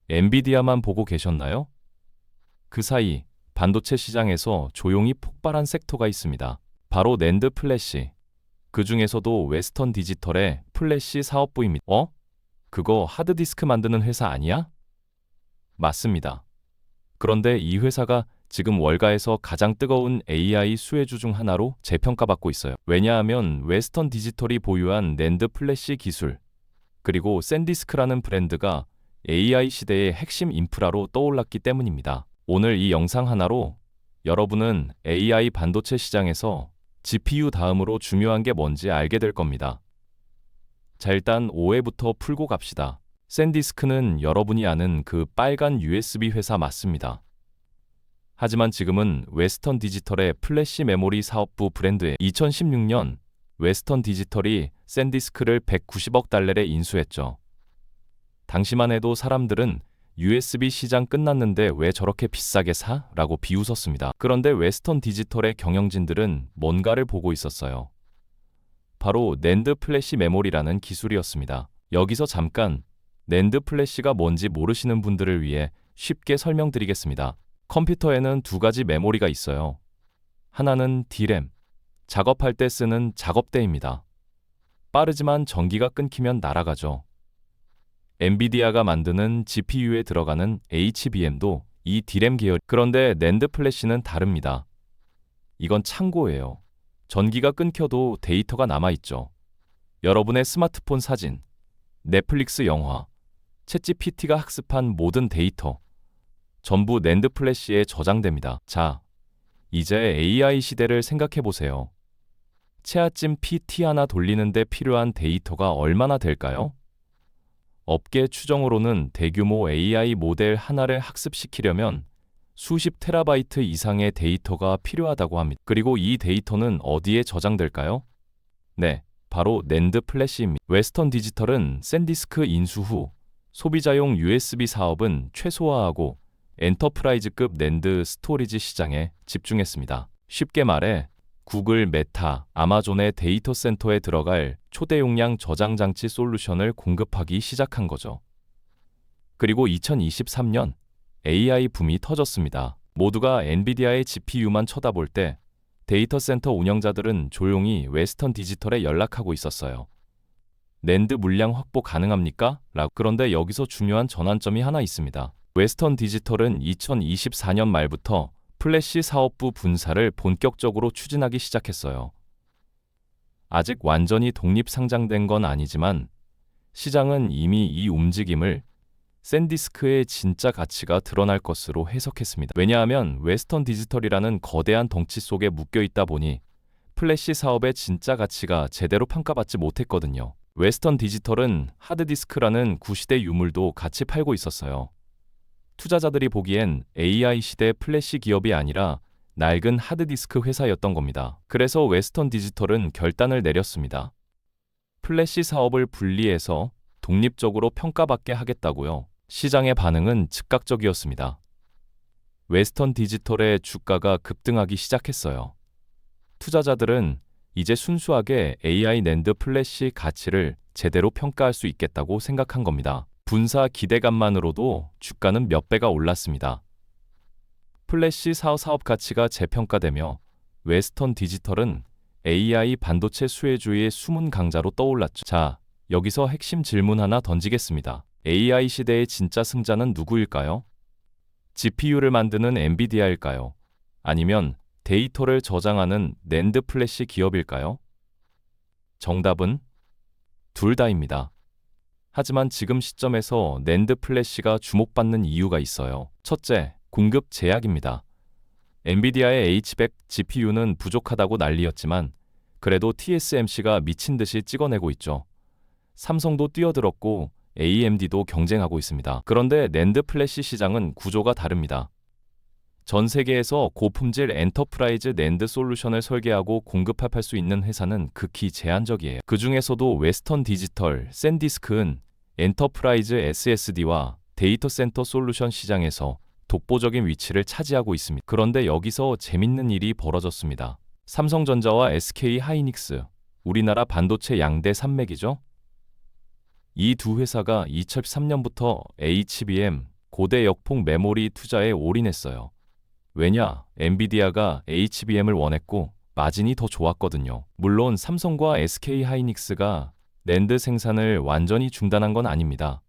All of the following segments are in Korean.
엔비디아만 보고 계셨나요? 그 사이 반도체 시장에서 조용히 폭발한 섹터가 있습니다. 바로 낸드 플래시. 그 중에서도 웨스턴 디지털의 플래시 사업부입니다. 그거 하드디스크 만드는 회사 아니야? 맞습니다. 그런데 이 회사가 지금 월가에서 가장 뜨거운 AI 수혜주 중 하나로 재평가받고 있어요. 왜냐하면 웨스턴 디지털이 보유한 낸드 플래시 기술, 그리고 샌디스크라는 브랜드가 AI 시대의 핵심 인프라로 떠올랐기 때문입니다. 오늘 이 영상 하나로 여러분은 AI 반도체 시장에서 GPU 다음으로 중요한 게 뭔지 알게 될 겁니다. 자, 일단 오해부터 풀고 갑시다. 샌디스크는 여러분이 아는 그 빨간 USB 회사 맞습니다. 하지만 지금은 웨스턴 디지털의 플래시 메모리 사업부 브랜드에 2016년 웨스턴 디지털이 샌디스크를 190억 달러에 인수했죠. 당시만 해도 사람들은 USB 시장 끝났는데 왜 저렇게 비싸게 사? 라고 비웃었습니다. 그런데 웨스턴 디지털의 경영진들은 뭔가를 보고 있었어요. 바로 낸드 플래시 메모리라는 기술이었습니다. 여기서 잠깐 낸드 플래시가 뭔지 모르시는 분들을 위해 쉽게 설명드리겠습니다. 컴퓨터에는 두 가지 메모리가 있어요. 하나는 D램, 작업할 때 쓰는 작업대입니다. 빠르지만 전기가 끊기면 날아가죠. 엔비디아가 만드는 GPU에 들어가는 HBM도 이 D램 계열. 그런데 낸드 플래시는 다릅니다. 이건 창고예요. 전기가 끊겨도 데이터가 남아있죠. 여러분의 스마트폰 사진, 넷플릭스 영화, 챗GPT가 학습한 모든 데이터, 전부 낸드 플래시에 저장됩니다. 자, 이제 AI 시대를 생각해보세요. 챗GPT 하나 돌리는데 필요한 데이터가 얼마나 될까요? 업계 추정으로는 대규모 AI 모델 하나를 학습시키려면 수십 테라바이트 이상의 데이터가 필요하다고 합니다. 그리고 이 데이터는 어디에 저장될까요? 네, 바로 낸드 플래시입니다. 웨스턴 디지털은 샌디스크 인수 후 소비자용 USB 사업은 최소화하고 엔터프라이즈급 낸드 스토리지 시장에 집중했습니다. 쉽게 말해 구글, 메타, 아마존의 데이터 센터에 들어갈 초대용량 저장 장치 솔루션을 공급하기 시작한 거죠. 그리고 2023년 AI 붐이 터졌습니다. 모두가 엔비디아의 GPU만 쳐다볼 때 데이터 센터 운영자들은 조용히 웨스턴 디지털에 연락하고 있었어요. 낸드 물량 확보 가능합니까? 그런데 여기서 중요한 전환점이 하나 있습니다. 웨스턴 디지털은 2024년 말부터 플래시 사업부 분사를 본격적으로 추진하기 시작했어요. 아직 완전히 독립 상장된 건 아니지만 시장은 이미 이 움직임을 샌디스크의 진짜 가치가 드러날 것으로 해석했습니다. 왜냐하면 웨스턴 디지털이라는 거대한 덩치 속에 묶여 있다 보니 플래시 사업의 진짜 가치가 제대로 평가받지 못했거든요. 웨스턴 디지털은 하드디스크라는 구시대 유물도 같이 팔고 있었어요. 투자자들이 보기엔 AI 시대 플래시 기업이 아니라 낡은 하드디스크 회사였던 겁니다. 그래서 웨스턴 디지털은 결단을 내렸습니다. 플래시 사업을 분리해서 독립적으로 평가받게 하겠다고요. 시장의 반응은 즉각적이었습니다. 웨스턴 디지털의 주가가 급등하기 시작했어요. 투자자들은 이제 순수하게 AI 낸드 플래시 가치를 제대로 평가할 수 있겠다고 생각한 겁니다. 분사 기대감만으로도 주가는 몇 배가 올랐습니다. 플래시 사업 가치가 재평가되며 웨스턴 디지털은 AI 반도체 수혜주의 숨은 강자로 떠올랐죠. 자, 여기서 핵심 질문 하나 던지겠습니다. AI 시대의 진짜 승자는 누구일까요? GPU를 만드는 엔비디아일까요? 아니면 데이터를 저장하는 낸드 플래시 기업일까요? 정답은 둘 다입니다. 하지만 지금 시점에서 낸드 플래시가 주목받는 이유가 있어요. 첫째, 공급 제약입니다. 엔비디아의 H100 GPU는 부족하다고 난리였지만 그래도 TSMC가 미친 듯이 찍어내고 있죠. 삼성도 뛰어들었고 AMD도 경쟁하고 있습니다. 그런데 낸드 플래시 시장은 구조가 다릅니다. 전 세계에서 고품질 엔터프라이즈 낸드 솔루션을 설계하고 공급할 수 있는 회사는 극히 제한적이에요. 그 중에서도 웨스턴 디지털, 샌디스크는 엔터프라이즈 SSD와 데이터 센터 솔루션 시장에서 독보적인 위치를 차지하고 있습니다. 그런데 여기서 재밌는 일이 벌어졌습니다. 삼성전자와 SK 하이닉스, 우리나라 반도체 양대 산맥이죠. 이 두 회사가 2013년부터 HBM, 고대 역폭 메모리 투자에 올인했어요. 왜냐? 엔비디아가 HBM을 원했고 마진이 더 좋았거든요. 물론 삼성과 SK 하이닉스가 낸드 생산을 완전히 중단한 건 아닙니다.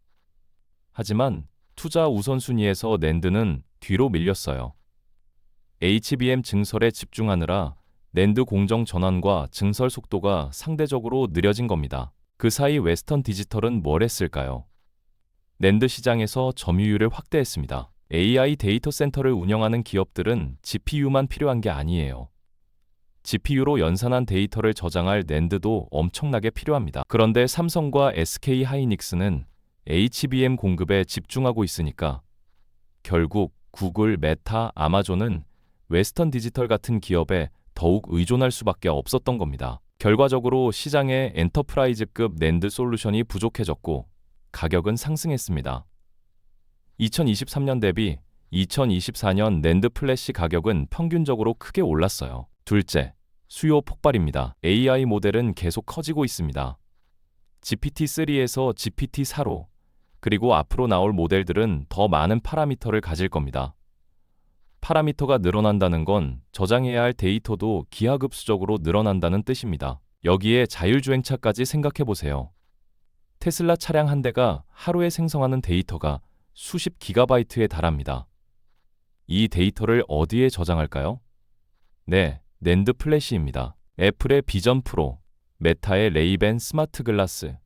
하지만 투자 우선순위에서 낸드는 뒤로 밀렸어요. HBM 증설에 집중하느라 낸드 공정 전환과 증설 속도가 상대적으로 느려진 겁니다. 그 사이 웨스턴 디지털은 뭘 했을까요? 낸드 시장에서 점유율을 확대했습니다. AI 데이터 센터를 운영하는 기업들은 GPU만 필요한 게 아니에요. GPU로 연산한 데이터를 저장할 낸드도 엄청나게 필요합니다. 그런데 삼성과 SK 하이닉스는 HBM 공급에 집중하고 있으니까 결국 구글, 메타, 아마존은 웨스턴 디지털 같은 기업에 더욱 의존할 수밖에 없었던 겁니다. 결과적으로 시장에 엔터프라이즈급 낸드 솔루션이 부족해졌고 가격은 상승했습니다. 2023년 대비 2024년 낸드 플래시 가격은 평균적으로 크게 올랐어요. 둘째, 수요 폭발입니다. AI 모델은 계속 커지고 있습니다. GPT-3에서 GPT-4로, 그리고 앞으로 나올 모델들은 더 많은 파라미터를 가질 겁니다. 파라미터가 늘어난다는 건 저장해야 할 데이터도 기하급수적으로 늘어난다는 뜻입니다. 여기에 자율주행차까지 생각해보세요. 테슬라 차량 한 대가 하루에 생성하는 데이터가 수십 기가바이트에 달합니다. 이 데이터를 어디에 저장할까요? 네, 낸드 플래시입니다. 애플의 비전 프로, 메타의 레이벤 스마트 글라스.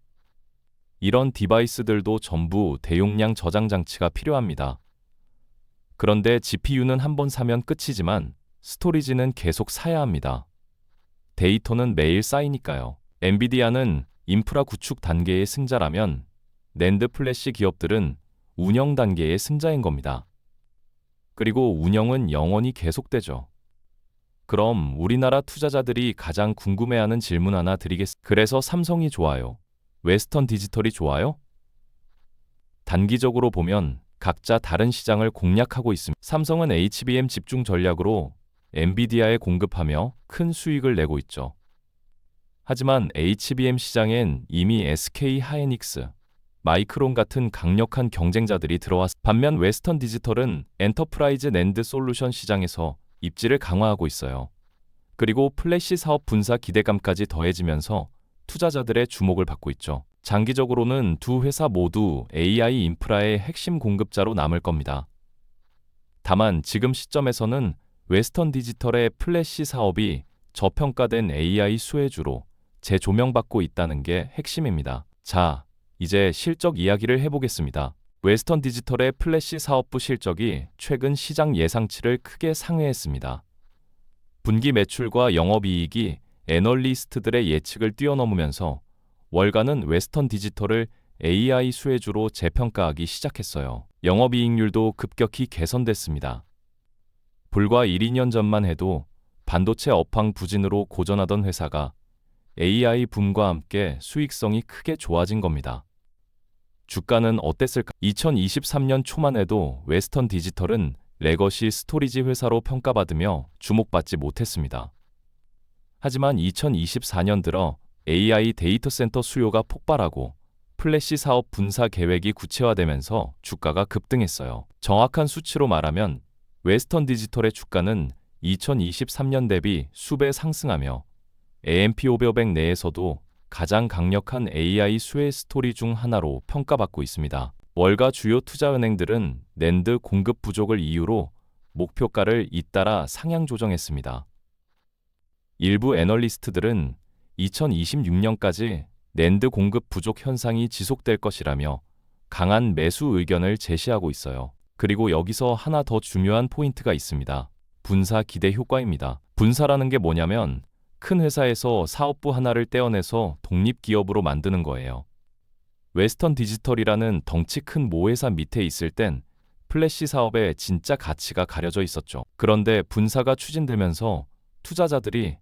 이런 디바이스들도 전부 대용량 저장 장치가 필요합니다. 그런데 GPU는 한번 사면 끝이지만 스토리지는 계속 사야 합니다. 데이터는 매일 쌓이니까요. 엔비디아는 인프라 구축 단계의 승자라면 낸드 플래시 기업들은 운영 단계의 승자인 겁니다. 그리고 운영은 영원히 계속되죠. 그럼 우리나라 투자자들이 가장 궁금해하는 질문 하나 드리겠습니다. 그래서 삼성이 좋아요? 웨스턴 디지털이 좋아요? 단기적으로 보면 각자 다른 시장을 공략하고 있습니다. 삼성은 HBM 집중 전략으로 엔비디아에 공급하며 큰 수익을 내고 있죠. 하지만 HBM 시장엔 이미 SK 하이닉스, 마이크론 같은 강력한 경쟁자들이 들어왔습니다. 반면 웨스턴 디지털은 엔터프라이즈 낸드 솔루션 시장에서 입지를 강화하고 있어요. 그리고 플래시 사업 분사 기대감까지 더해지면서 투자자들의 주목을 받고 있죠. 장기적으로는 두 회사 모두 AI 인프라의 핵심 공급자로 남을 겁니다. 다만 지금 시점에서는 웨스턴 디지털의 플래시 사업이 저평가된 AI 수혜주로 재조명받고 있다는 게 핵심입니다. 자, 이제 실적 이야기를 해보겠습니다. 웨스턴 디지털의 플래시 사업부 실적이 최근 시장 예상치를 크게 상회했습니다. 분기 매출과 영업이익이 애널리스트들의 예측을 뛰어넘으면서 월가는 웨스턴 디지털을 AI 수혜주로 재평가하기 시작했어요. 영업이익률도 급격히 개선됐습니다. 불과 1, 2년 전만 해도 반도체 업황 부진으로 고전하던 회사가 AI 붐과 함께 수익성이 크게 좋아진 겁니다. 주가는 어땠을까? 2023년 초만 해도 웨스턴 디지털은 레거시 스토리지 회사로 평가받으며 주목받지 못했습니다. 하지만 2024년 들어 AI 데이터 센터 수요가 폭발하고 플래시 사업 분사 계획이 구체화되면서 주가가 급등했어요. 정확한 수치로 말하면 웨스턴 디지털의 주가는 2023년 대비 수배 상승하며 S&P 500 내에서도 가장 강력한 AI 수혜 스토리 중 하나로 평가받고 있습니다. 월가 주요 투자은행들은 낸드 공급 부족을 이유로 목표가를 잇따라 상향 조정했습니다. 일부 애널리스트들은 2026년까지 낸드 공급 부족 현상이 지속될 것이라며 강한 매수 의견을 제시하고 있어요. 그리고 여기서 하나 더 중요한 포인트가 있습니다. 분사 기대 효과입니다. 분사라는 게 뭐냐면 큰 회사에서 사업부 하나를 떼어내서 독립기업으로 만드는 거예요. 웨스턴 디지털이라는 덩치 큰 모회사 밑에 있을 땐 플래시 사업의 진짜 가치가 가려져 있었죠. 그런데 분사가 추진되면서 투자자들이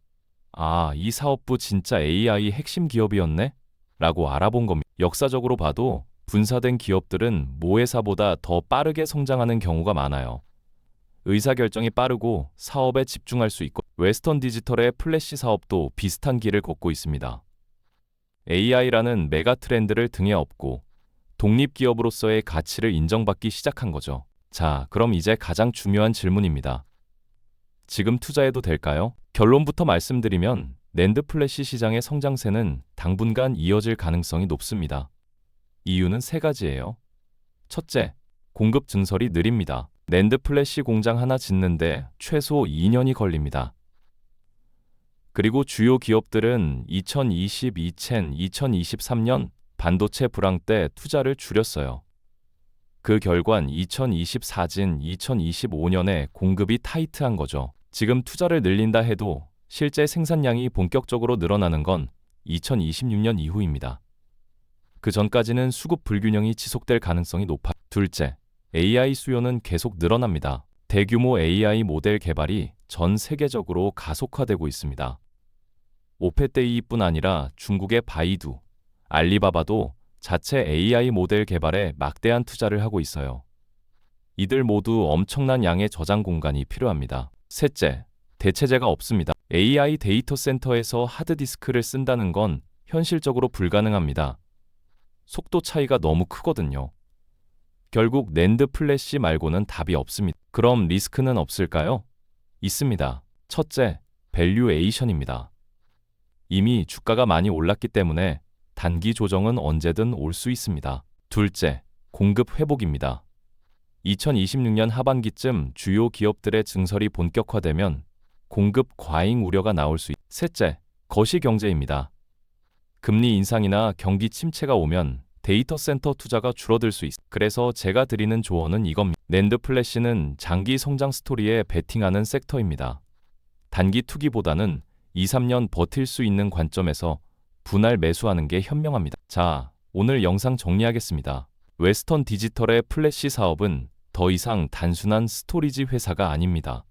이 사업부 진짜 AI 핵심 기업이었네? 라고 알아본 겁니다. 역사적으로 봐도 분사된 기업들은 모회사보다 더 빠르게 성장하는 경우가 많아요. 의사결정이 빠르고 사업에 집중할 수 있고 웨스턴 디지털의 플래시 사업도 비슷한 길을 걷고 있습니다. AI라는 메가 트렌드를 등에 업고 독립기업으로서의 가치를 인정받기 시작한 거죠. 자, 그럼 이제 가장 중요한 질문입니다. 지금 투자해도 될까요? 결론부터 말씀드리면 낸드 플래시 시장의 성장세는 당분간 이어질 가능성이 높습니다. 이유는 세 가지예요. 첫째, 공급 증설이 느립니다. 낸드 플래시 공장 하나 짓는데 최소 2년이 걸립니다. 그리고 주요 기업들은 2023년 반도체 불황 때 투자를 줄였어요. 그 결과는 2025년에 공급이 타이트한 거죠. 지금 투자를 늘린다 해도 실제 생산량이 본격적으로 늘어나는 건 2026년 이후입니다. 그 전까지는 수급 불균형이 지속될 가능성이 높아. 둘째, AI 수요는 계속 늘어납니다. 대규모 AI 모델 개발이 전 세계적으로 가속화되고 있습니다. 오페테이뿐 아니라 중국의 바이두, 알리바바도 자체 AI 모델 개발에 막대한 투자를 하고 있어요. 이들 모두 엄청난 양의 저장 공간이 필요합니다. 셋째, 대체제가 없습니다. AI 데이터 센터에서 하드디스크를 쓴다는 건 현실적으로 불가능합니다. 속도 차이가 너무 크거든요. 결국 낸드 플래시 말고는 답이 없습니다. 그럼 리스크는 없을까요? 있습니다. 첫째, 밸류에이션입니다. 이미 주가가 많이 올랐기 때문에 단기 조정은 언제든 올 수 있습니다. 둘째, 공급 회복입니다. 2026년 하반기쯤 주요 기업들의 증설이 본격화되면 공급 과잉 우려가 나올 수 있습니다. 셋째, 거시경제입니다. 금리 인상이나 경기 침체가 오면 데이터 센터 투자가 줄어들 수 있습니다. 그래서 제가 드리는 조언은 이겁니다. 낸드 플래시는 장기 성장 스토리에 베팅하는 섹터입니다. 단기 투기보다는 2, 3년 버틸 수 있는 관점에서 분할 매수하는 게 현명합니다. 자, 오늘 영상 정리하겠습니다. 웨스턴 디지털의 플래시 사업은 더 이상 단순한 스토리지 회사가 아닙니다.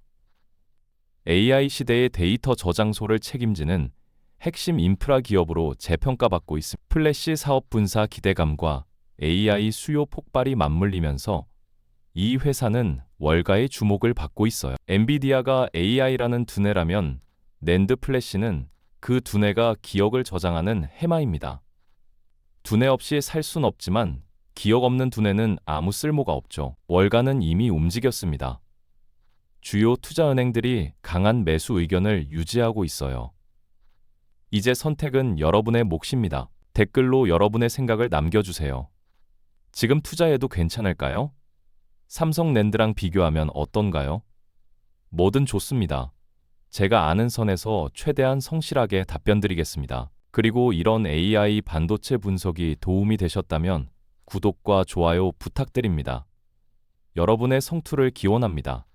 AI 시대의 데이터 저장소를 책임지는 핵심 인프라 기업으로 재평가받고 있습니다. 플래시 사업 분사 기대감과 AI 수요 폭발이 맞물리면서 이 회사는 월가의 주목을 받고 있어요. 엔비디아가 AI라는 두뇌라면 낸드 플래시는 그 두뇌가 기억을 저장하는 해마입니다. 두뇌 없이 살 순 없지만 기억 없는 두뇌는 아무 쓸모가 없죠. 월가는 이미 움직였습니다. 주요 투자은행들이 강한 매수 의견을 유지하고 있어요. 이제 선택은 여러분의 몫입니다. 댓글로 여러분의 생각을 남겨주세요. 지금 투자해도 괜찮을까요? 삼성랜드랑 비교하면 어떤가요? 뭐든 좋습니다. 제가 아는 선에서 최대한 성실하게 답변드리겠습니다. 그리고 이런 AI 반도체 분석이 도움이 되셨다면 구독과 좋아요 부탁드립니다. 여러분의 성투를 기원합니다.